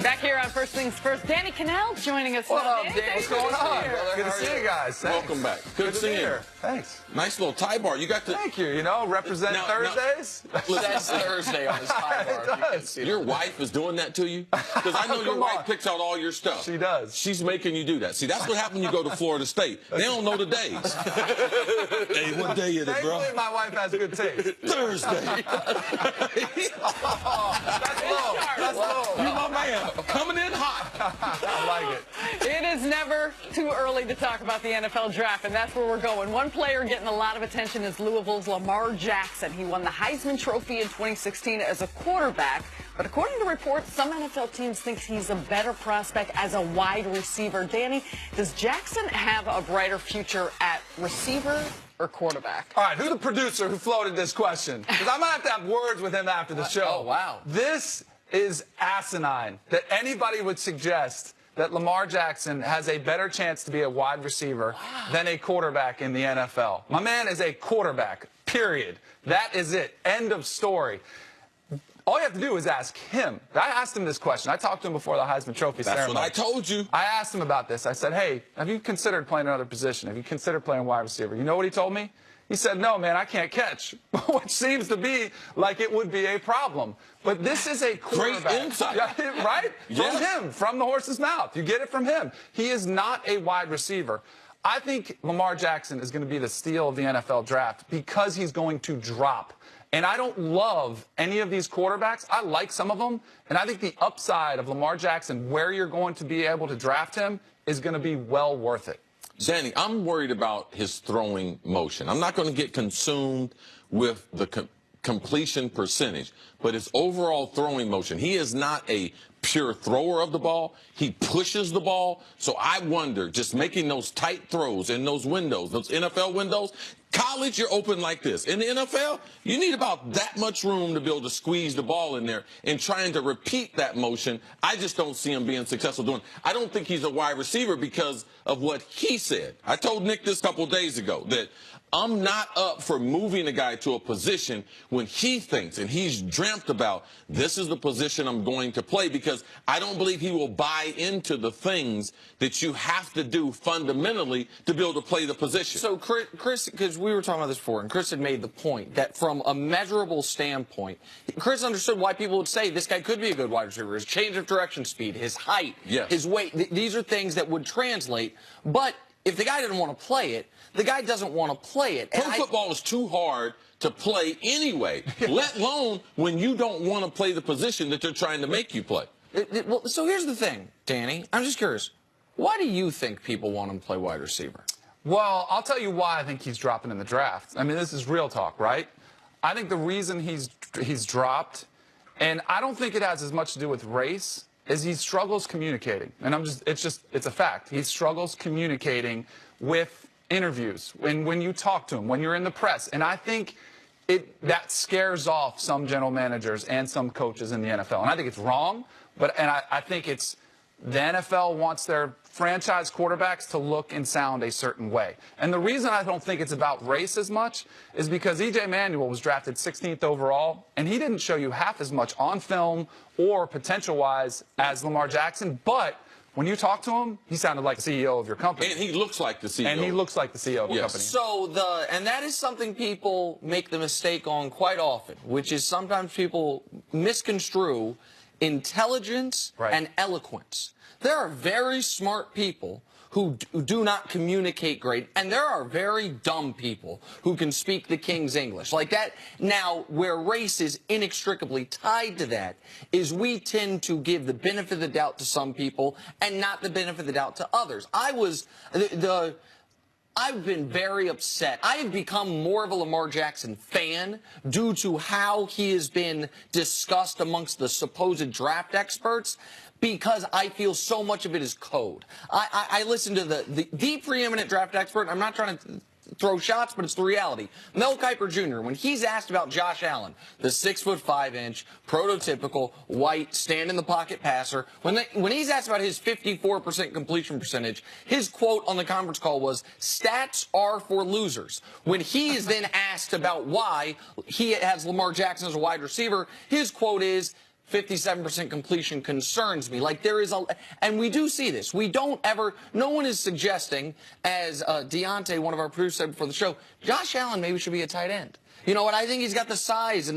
Back here on First Things First, Danny Kanell joining us. What up, today. Dan? What's going on? Good to see you guys. Welcome back. Good to see you. Here. Thanks. Nice little tie bar. You got to. Thank you. You know, represent Thursdays. That's Thursday on his tie bar. Your wife is doing that to you? Because I know your wife picks out all your stuff. She does. She's making you do that. See, that's what happened when you go to Florida State. They don't know the days. Hey, what day is it, bro? Thankfully, my wife has good taste. Thursday. That's low. That's low. You my man. Coming in hot. I like it. It is never too early to talk about the NFL draft, and that's where we're going. One player getting a lot of attention is Louisville's Lamar Jackson. He won the Heisman Trophy in 2016 as a quarterback, but according to reports, some NFL teams think he's a better prospect as a wide receiver. Danny, does Jackson have a brighter future at receiver or quarterback? All right, who's the producer who floated this question? Because I'm going to have words with him after the show. Oh, wow. This is asinine that anybody would suggest that Lamar Jackson has a better chance to be a wide receiver than a quarterback in the NFL. My man is a quarterback, period. That is it. End of story. All you have to do is ask him. I asked him this question. I talked to him before the Heisman Trophy ceremony. That's what I told you. I asked him about this. I said, hey, have you considered playing another position? Have you considered playing wide receiver? You know what he told me? He said, no, man, I can't catch, which seems to be like it would be a problem. But this is a quarterback. Great insight. Yeah, right? Yeah. From him, from the horse's mouth. You get it from him. He is not a wide receiver. I think Lamar Jackson is going to be the steal of the NFL draft because he's going to drop. And I don't love any of these quarterbacks. I like some of them. And I think the upside of Lamar Jackson, where you're going to be able to draft him, is going to be well worth it. Danny, I'm worried about his throwing motion. I'm not going to get consumed with the completion percentage, but his overall throwing motion. He is not a pure thrower of the ball. He pushes the ball. So I wonder, just making those tight throws in those windows, those NFL windows, college, you're open like this. In the NFL, you need about that much room to be able to squeeze the ball in there, and trying to repeat that motion, I just don't see him being successful doing. I don't think he's a wide receiver because of what he said. I told Nick this a couple of days ago that I'm not up for moving a guy to a position when he thinks and he's dreamt about this is the position I'm going to play, because I don't believe he will buy into the things that you have to do fundamentally to be able to play the position. So, Chris, because we were talking about this before, and Chris had made the point that from a measurable standpoint, Chris understood why people would say this guy could be a good wide receiver. His change of direction speed, his height, yes, his weight, these are things that would translate. But if the guy didn't want to play it, the guy doesn't want to play it. Pro football is too hard to play anyway, let alone when you don't want to play the position that they're trying to make you play. Well, so here's the thing, Danny. I'm just curious. Why do you think people want him to play wide receiver? Well, I'll tell you why I think he's dropping in the draft. I mean, this is real talk, right? I think the reason he's dropped, and I don't think it has as much to do with race, is he struggles communicating. And it's a fact. He struggles communicating with interviews, when you talk to him, when you're in the press. And I think that scares off some general managers and some coaches in the NFL. And I think it's wrong, and I think it's the NFL wants their franchise quarterbacks to look and sound a certain way. And the reason I don't think it's about race as much is because E.J. Manuel was drafted 16th overall, and he didn't show you half as much on film or potential-wise as Lamar Jackson, but when you talk to him, he sounded like the CEO of your company. And he looks like the CEO. And he looks like the CEO of your company. So and that is something people make the mistake on quite often, which is sometimes people misconstrue intelligence and eloquence. There are very smart people who do not communicate great, and there are very dumb people who can speak the King's English. Like that. Now, where race is inextricably tied to that is we tend to give the benefit of the doubt to some people and not the benefit of the doubt to others. I've been very upset. I have become more of a Lamar Jackson fan due to how he has been discussed amongst the supposed draft experts, because I feel so much of it is code. I listen to the preeminent draft expert. I'm not trying to throw shots, but it's the reality. Mel Kiper Jr., when he's asked about Josh Allen, the 6'5" prototypical white stand-in-the-pocket passer, when he's asked about his 54% completion percentage, his quote on the conference call was, "Stats are for losers." When he is then asked about why he has Lamar Jackson as a wide receiver, his quote is, 57% completion concerns me. Like, there is and we do see this. We don't ever, no one is suggesting, as Deontay, one of our producers, said before the show, Josh Allen maybe should be a tight end. You know what? I think he's got the size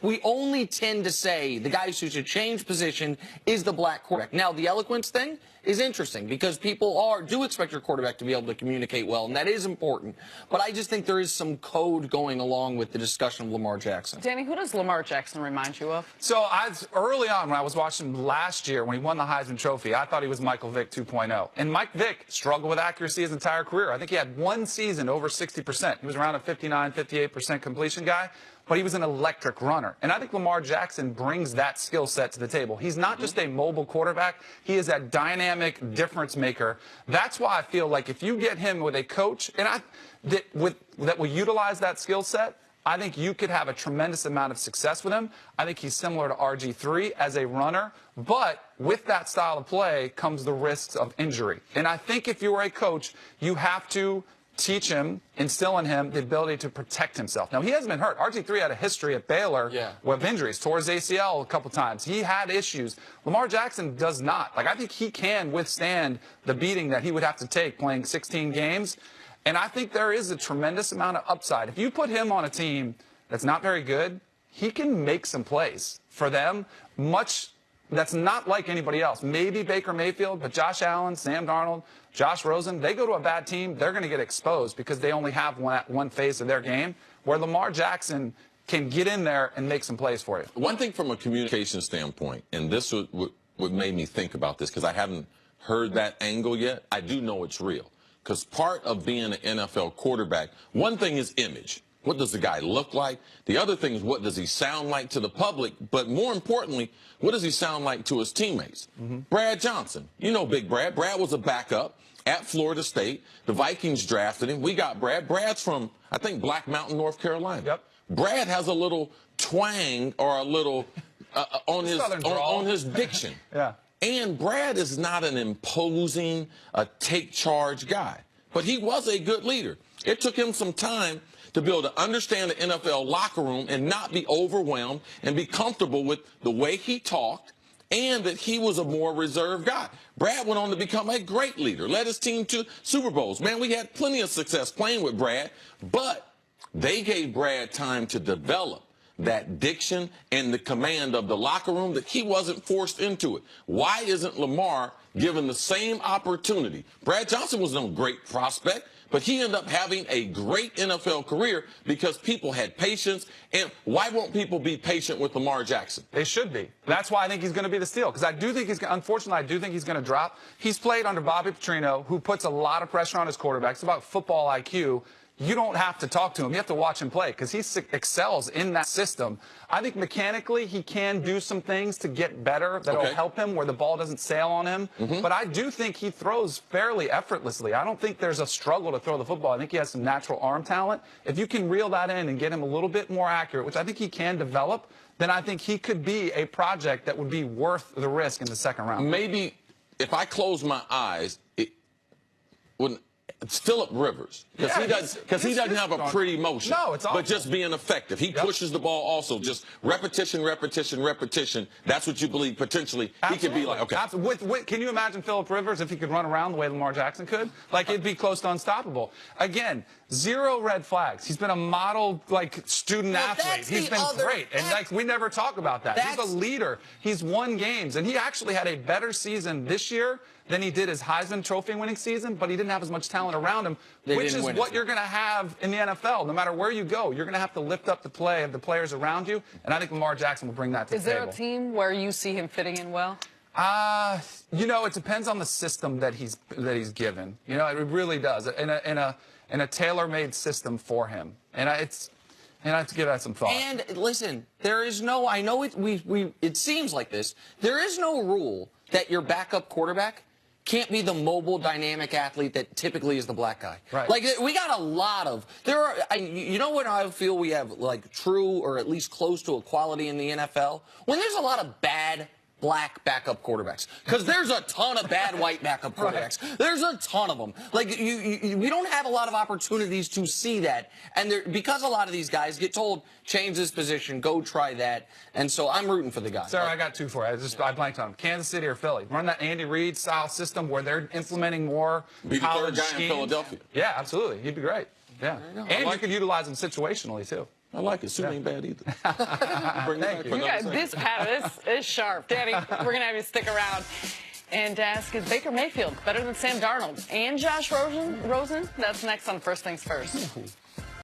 we only tend to say the guys who should change position is the black quarterback. Now, the eloquence thing is interesting because people do expect your quarterback to be able to communicate well, and that is important. But I just think there is some code going along with the discussion of Lamar Jackson. Danny, who does Lamar Jackson remind you of? So early on when I was watching him last year when he won the Heisman Trophy, I thought he was Michael Vick 2.0. And Mike Vick struggled with accuracy his entire career. I think he had one season over 60%. He was around a 59, 58% completion guy, but he was an electric runner. And I think Lamar Jackson brings that skill set to the table. He's not just a mobile quarterback. He is that dynamic difference maker. That's why I feel like if you get him with a coach that will utilize that skill set, I think you could have a tremendous amount of success with him. I think he's similar to RG3 as a runner, but with that style of play comes the risks of injury. And I think if you are a coach, you have to teach him, instill in him the ability to protect himself. Now, he hasn't been hurt. RG3 had a history at Baylor with injuries, tore his ACL a couple times. He had issues. Lamar Jackson does not. Like, I think he can withstand the beating that he would have to take playing 16 games. And I think there is a tremendous amount of upside. If you put him on a team that's not very good, he can make some plays for them, that's not like anybody else. Maybe Baker Mayfield, but Josh Allen, Sam Darnold, Josh Rosen, they go to a bad team, they're going to get exposed because they only have one phase of their game, where Lamar Jackson can get in there and make some plays for you. One thing from a communication standpoint, and this what made me think about this because I haven't heard that angle yet, I do know it's real. Because part of being an NFL quarterback, one thing is image. What does the guy look like? The other thing is what does he sound like to the public? But more importantly, what does he sound like to his teammates? Brad Johnson. You know Big Brad. Brad was a backup at Florida State. The Vikings drafted him. We got Brad. Brad's from, I think, Black Mountain, North Carolina. Yep. Brad has a little twang or a little on his diction. Yeah. And Brad is not an imposing, take charge guy. But he was a good leader. It took him some time to be able to understand the NFL locker room and not be overwhelmed and be comfortable with the way he talked and that he was a more reserved guy. Brad went on to become a great leader, led his team to Super Bowls. Man, we had plenty of success playing with Brad, but they gave Brad time to develop that diction and the command of the locker room that he wasn't forced into it. Why isn't Lamar given the same opportunity? Brad Johnson was no great prospect, but he ended up having a great NFL career because people had patience. And why won't people be patient with Lamar Jackson? They should be. That's why I think he's going to be the steal. Because I do think unfortunately, I do think he's going to drop. He's played under Bobby Petrino, who puts a lot of pressure on his quarterbacks. It's about football IQ. You don't have to talk to him. You have to watch him play because he excels in that system. I think mechanically he can do some things to get better that will help him where the ball doesn't sail on him. But I do think he throws fairly effortlessly. I don't think there's a struggle to throw the football. I think he has some natural arm talent. If you can reel that in and get him a little bit more accurate, which I think he can develop, then I think he could be a project that would be worth the risk in the second round. Maybe if I close my eyes, it wouldn't. It's Phillip Rivers because he doesn't have a pretty motion. No, it's awful. But just being effective. He pushes the ball also. Just repetition, repetition, repetition. That's what you believe potentially he could be like. Okay. Can you imagine Phillip Rivers if he could run around the way Lamar Jackson could? Like, it'd be close to unstoppable. Again, zero red flags. He's been a model, student athlete. He's been great. And, we never talk about that. He's a leader. He's won games. And he actually had a better season this year than he did his Heisman Trophy winning season, but he didn't have as much talent around him, which is what you're going to have in the NFL. No matter where you go, you're going to have to lift up the play of the players around you, and I think Lamar Jackson will bring that to the table. Is there a team where you see him fitting in well? It depends on the system that he's given. It really does. In a tailor-made system for him. And I have to give that some thought. And listen, there is no, I know it seems like this, there is no rule that your backup quarterback can't be the mobile, dynamic athlete that typically is the black guy. Right. We got a lot of, you know what I feel we have, true or at least close to equality in the NFL? When there's a lot of bad black backup quarterbacks, because there's a ton of bad white backup quarterbacks. There's a ton of them. Like we don't have a lot of opportunities to see that, and because a lot of these guys get told change this position, go try that, and so I'm rooting for the guy. Sarah, I got two for you. I blanked on them. Kansas City or Philly. Run that Andy Reid style system where they're implementing more Be the college third guy schemes. in Philadelphia. Yeah, absolutely. He'd be great. Yeah, and like you could utilize him situationally too. I like it. Suit ain't bad either. Bring it back for You another got segment. this pattern is sharp. Danny, we're going to have you stick around and ask, is Baker Mayfield better than Sam Darnold and Josh Rosen? That's next on First Things First.